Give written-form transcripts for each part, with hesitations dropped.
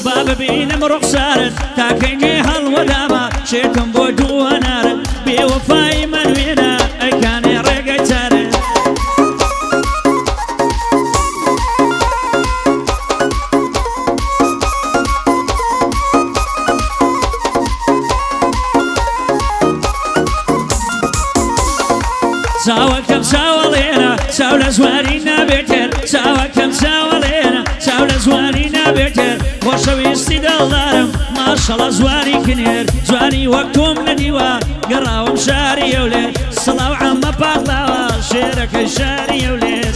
باب بينم رخصارت تاكيني هالوداما شيتم بودو نار بوفاي من وينا كان رقي تارت ساوا كم ساولينا ساولا زوارينا بيتر ساوا كم ساولينا ساولا زوارينا بيتر وشوي استدلالم ما شاء الله زواري كنير زواري وقتهم نديوا قراوم شاري يا وليد صلاة وعم باقلاوا شيرك الشاري يا وليد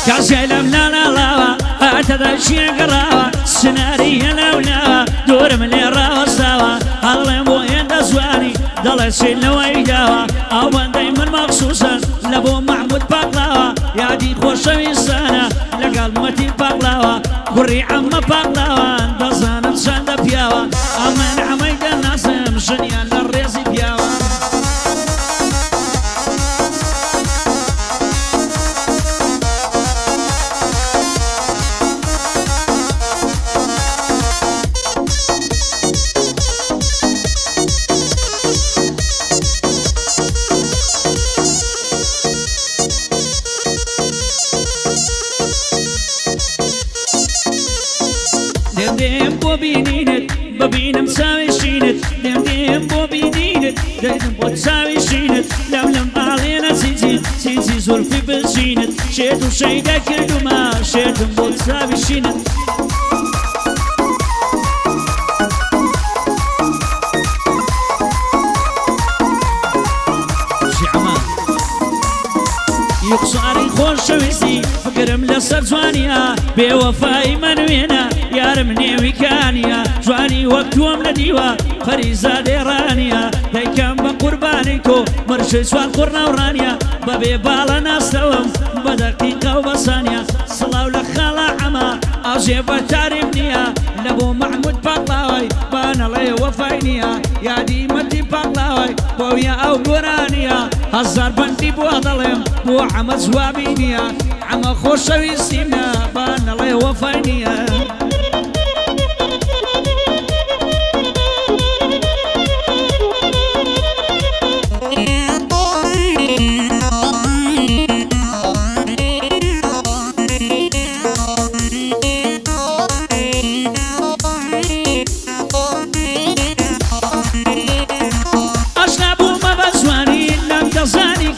كاسيلم لا لا لا هاتذا الشيء قراوة سيناريا لولا دور من اللي راوة سوا الله مو يند زواني ضل سيلنا ويداوا أوان دايما مخصوصا لابو محمود باقلاوة يا دي خوشوي سانا لقال متي باقلاوة قري عم باقلاوة دزانا تساند بياوا أمان عميد الناسم شنيان الريزي بياوا دم بوبينينت ببين مساوي شينت دم بوبينينت دم بوتساوي شينت لم علينا سيتي زولفي بالشينت شيتو شيدا كردو ما شيتو بوتساوي شينت يقصاري خوش ويسي فقرم لسر جوانيا بوفاي من وينا يارمني ويكانيا جواني وقتهم نديوا فريزة ديرانيا دايكم بقربانيكو مرشي سوال قرنا ورانيا بابي بالا ناستوم بدقيقة وبصانيا صلاة لخالا عما أجيب تاريبنيا لبو محمود باقلاوي بانا لي وفاينيا يا ديمتي باقلاوي بويا أو قرانيا هزار بنتي بوضلم بو عما زوابينيا عما خوشوي سينا بانا لي وفاينيا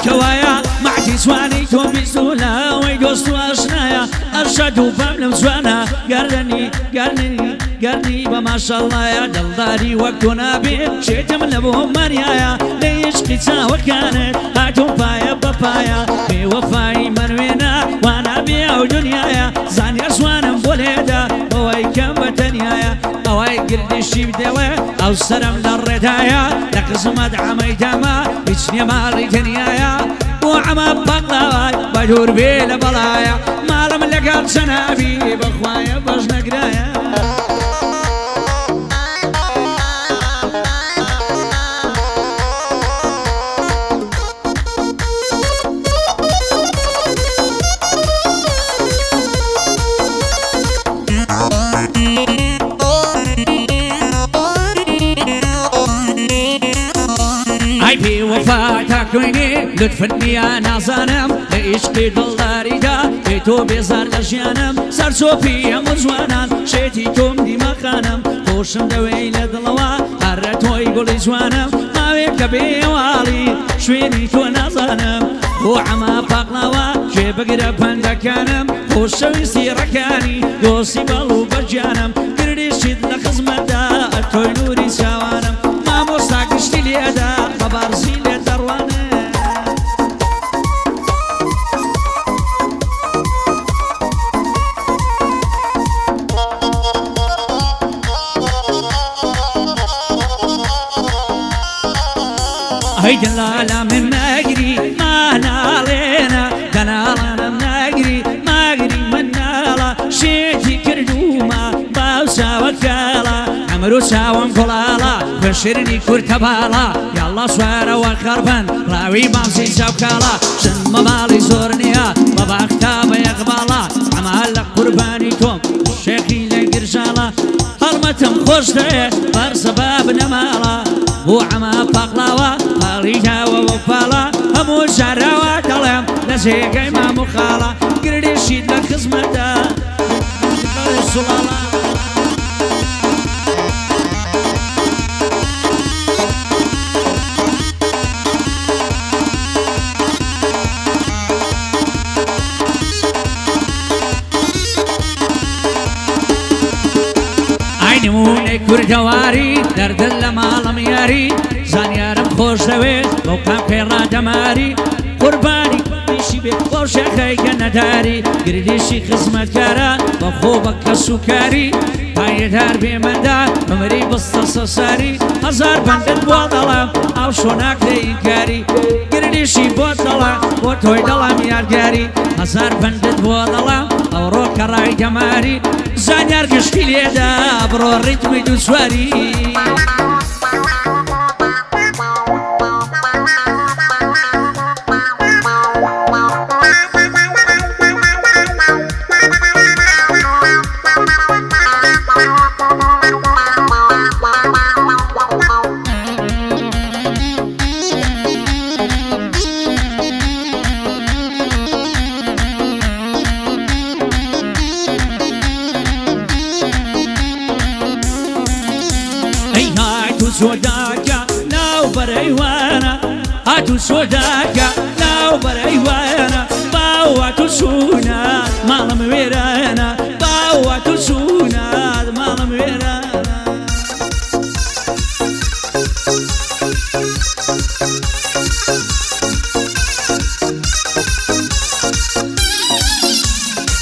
كوايا معتي زواني تومي زولا ويدوست واشنايا ارشد وفهم زوانا قالني بما شاء الله يا دلداري وقتنا بيه شيت من ابوهم مريايا ليش قيسا وكانت هاتهم بايا بابايا بوفاي من وينا وانا بيا ودنيايا زاني ازوانا بوليدا هواي كم بتنيايا هواي قلدي شيب دوا او سرم للردايا لقسمت عميداما بيشني مالي تنيايا وعما بقلاي بدور بيلا بلايا مالم لقال سنابي بخوايا باش نقرايا عيبي وفاتك ويني لطفني انا صنم عشقي دلداري دا بيتو بيزار لجيانم سر صوفي مزوانان شيتي توم دي مخانم خوشم دوي لدلوا هرتوي قولي جوانم ماويك بيوالي شويني تو نظنم وعما باقلاوا جيب قرب بندكانم خوشوي سيركاني دوسي بلو برجانم كردي شد لخزمة دا اتوي نوري سوانم ما موساك اشتلي ادا خبر زيلة دروانه هاي دلالة من ماقري ما نالينا دلالة من ماقري من نالا شيتي كردوما باوسا وكالا عمرو چاوم گوڵاڵە بە شیرنی کورتە باڵە یاڵڵا سوارەوە خەربەن ڕاوی مامسی چاوکاڵە ژنمە ماڵی زۆر نییە بە باختا بە یەقباڵە ئەمە لە قوربانی تۆم شێخی لە گرژاڵە هەڵمەتم خۆش دەوێ بەرسەباب نەماڵە بۆ ئەمە پاقلاوە پاڵی داوە بۆ پاڵە هەموو ژاراوە دەڵێم لە جێگەی مام و خاڵە گردێشید لە خزمەتە سوڵاڵە نمونەی کوردەواری دەردن لە ماڵم یاری زانیارم خۆش دەوێت بەو کامپێ ڕادەماری قوربانی کوردیشی بێت بۆ شێخەیکە نەداری گردیشی خزمەتکارە بەخۆ بە کەس و کاری پایەدار بێمەندار بمری بستە سەساری هەزار بەندت بۆ دەڵام ئاو شۆ ناکرێی کاری گردیشی بۆ دەڵام بۆ تۆی دەڵام یارگاری هەزار بەندت بۆ دەڵام ئەوڕۆ کە ڕای دەماری زانیار گشتی لێدا بڕۆ ڕیتمی دووسواری سۆداکە لاو بەرەیوانە هاتو سۆداکە لاو بەرەیوانە باوات و سوونات ماڵم وێرانە باوات و سوونات ماڵم وێرانە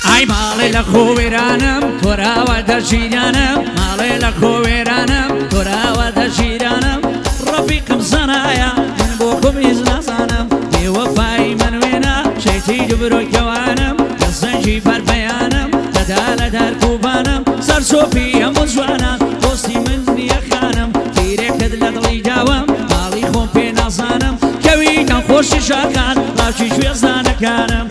ئای ماڵێ لە خۆوێرانم تۆراوە دەژیرانم ماڵێ لە خۆوێرانم تۆراوە دەژیرانم ڕەفیقم زەنایە من بۆ خۆمیز نازانم بێوەفایی منوێنە شێتی دوبرۆکەوانم لە زەنجی بەربەیانم دەدا لە دەرکوبانم سەرسۆفی هەموو جوانان دۆستی من نییە خانم تیرێکت لە دڵی داوم ماڵی خۆم پێ نازانم کەویتان خۆشی شاکان ڕاوکی گوێزانەکانم